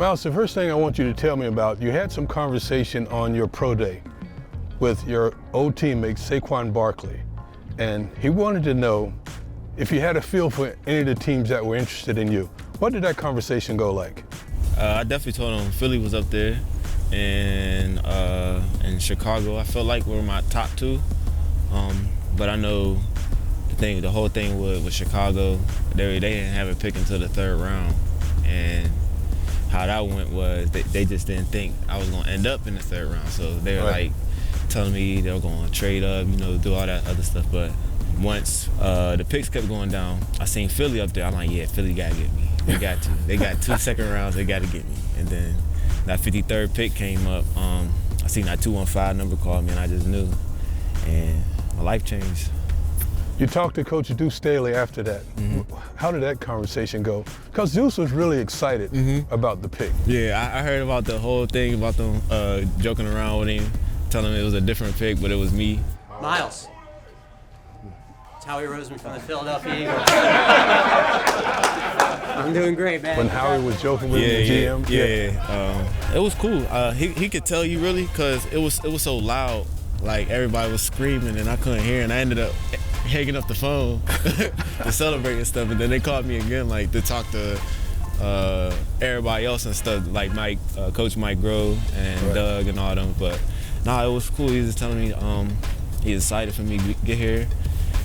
Miles, the first thing I want you to tell me about, you had some conversation on your pro day with your old teammate, Saquon Barkley, and he wanted to know if you had a feel for any of the teams that were interested in you. What did that conversation go like? I definitely told him Philly was up there, and Chicago. I felt like were my top two, but I know the whole thing with Chicago, they didn't have a pick until the third round, and how that went was they just didn't think I was going to end up in the third round. So they were like telling me they were going to trade up, do all that other stuff. But once the picks kept going down, I seen Philly up there. I'm like, yeah, Philly got to get me. They got to. They got 2 second rounds. They got to get me. And then that 53rd pick came up. I seen that 215 number call me, and I just knew. And my life changed. You talked to Coach Deuce Staley after that. Mm-hmm. How did that conversation go? Because Deuce was really excited about the pick. Yeah, I heard about the whole thing about them joking around with him, telling him it was a different pick, but it was me. Miles. It's Howie Roseman from the Philadelphia Eagles. I'm doing great, man. When Howie was joking with the GM? Yeah. It was cool. He could tell you really, because it was so loud. Like everybody was screaming and I couldn't hear, and I ended up hanging up the phone to celebrate and stuff. And then they called me again, like to talk to everybody else and stuff, like Coach Mike Grove and Doug and all them. But it was cool. He was just telling me he's excited for me to get here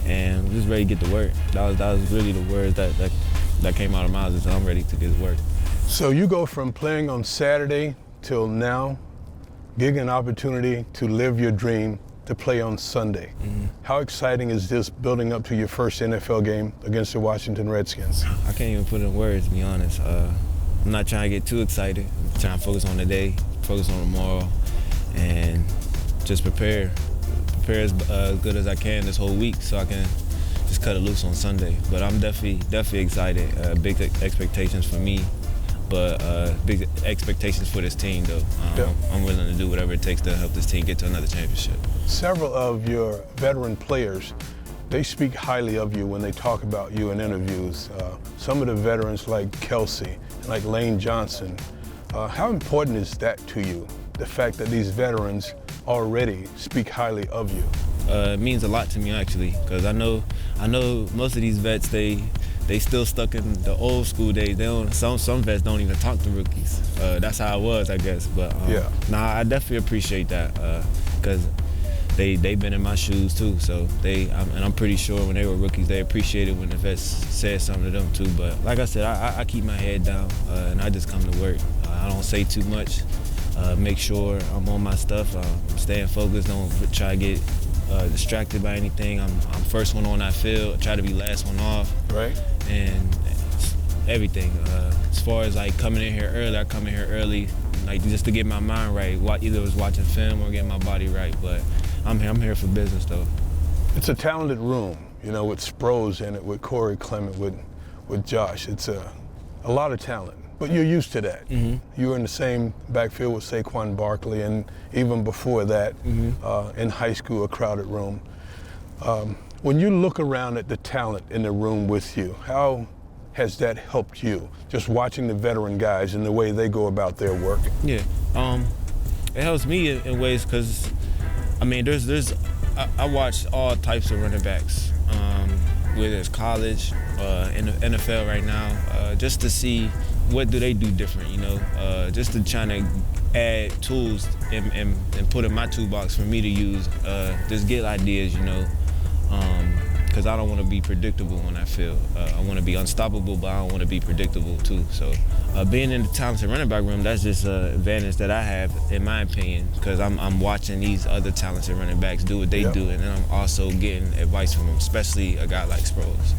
and just ready to get to work. That was really the words that came out of my mouth. Is I'm ready to get to work. So you go from playing on Saturday till now, getting an opportunity to live your dream to play on Sunday. Mm-hmm. How exciting is this building up to your first NFL game against the Washington Redskins? I can't even put it in words, to be honest. I'm not trying to get too excited. I'm trying to focus on the day, focus on tomorrow, and just prepare as good as I can this whole week so I can just cut it loose on Sunday. But I'm definitely excited. Big expectations for me. But big expectations for this team, though. I'm willing to do whatever it takes to help this team get to another championship. Several of your veteran players, they speak highly of you when they talk about you in interviews. Some of the veterans like Kelsey, like Lane Johnson. How important is that to you, the fact that these veterans already speak highly of you? It means a lot to me, actually, because I know most of these vets, they still stuck in the old school days. Some vets don't even talk to rookies. That's how it was, I guess. But I definitely appreciate that because they've been in my shoes too. So and I'm pretty sure when they were rookies, they appreciated when the vets said something to them too. But like I said, I keep my head down and I just come to work. I don't say too much. Make sure I'm on my stuff. I'm staying focused. Don't try to get distracted by anything. I'm first one on that field. I try to be last one off. Right. And everything. As far as like coming in here early, I come in here early, like just to get my mind right. Either it was watching film or getting my body right. But I'm here for business though. It's a talented room, with Sproles in it, with Corey Clement, with Josh. It's a lot of talent. But you're used to that. Mm-hmm. You were in the same backfield with Saquon Barkley, and even before that, in high school, a crowded room. When you look around at the talent in the room with you, how has that helped you? Just watching the veteran guys and the way they go about their work. Yeah, it helps me in ways because, I watch all types of running backs, whether it's college, in the NFL right now, just to see what do they do different, just to try to add tools and put in my toolbox for me to use, just get ideas, because I don't want to be predictable when I feel. I want to be unstoppable, but I don't want to be predictable too. So being in the talented running back room, that's just an advantage that I have, in my opinion, because I'm watching these other talented running backs do what they do, and then I'm also getting advice from them, especially a guy like Sproles.